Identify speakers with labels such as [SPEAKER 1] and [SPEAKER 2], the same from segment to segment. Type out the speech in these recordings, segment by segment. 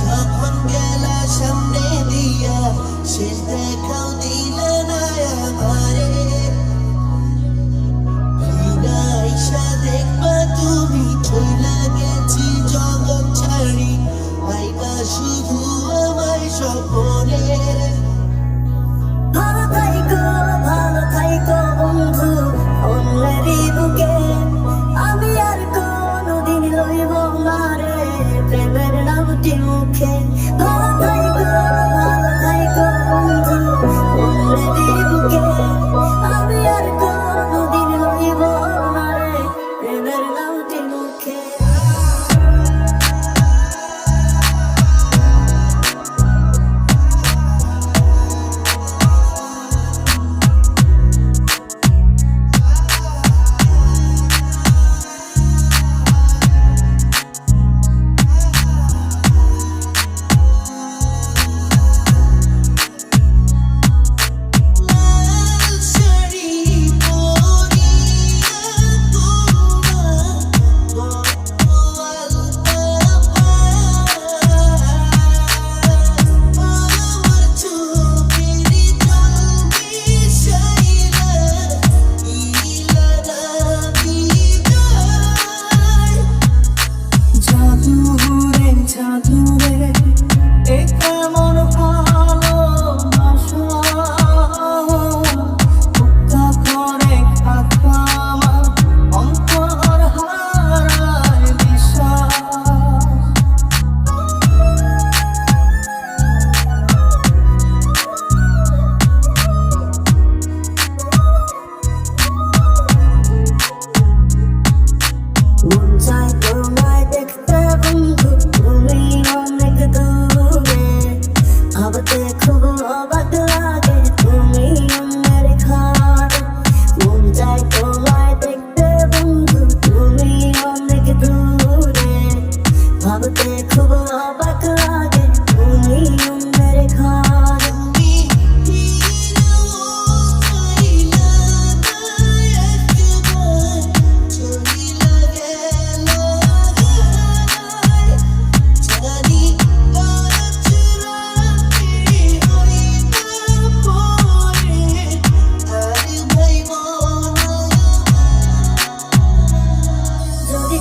[SPEAKER 1] যখন গেলা সামনে দিয়া শেষ দেখাও দিলে না আমারে ফিরা আইসা দেখবা তুমি চইলা গেছি জগৎ ছাড়ি আইবা শুধু আমায় স্বপ্নে
[SPEAKER 2] ভালো থাইকো বন্ধু অন্যেরই বুকে আমি আর কোনোদিন লইব না রে প্রেমের নামটি মুখে ভালো থাইকো বন্ধু অন্যেরই বুকে আমি আর কোনোদিন লইব না রে প্রেমের নামটি মুখে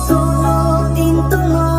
[SPEAKER 2] কোনো দিন তোমার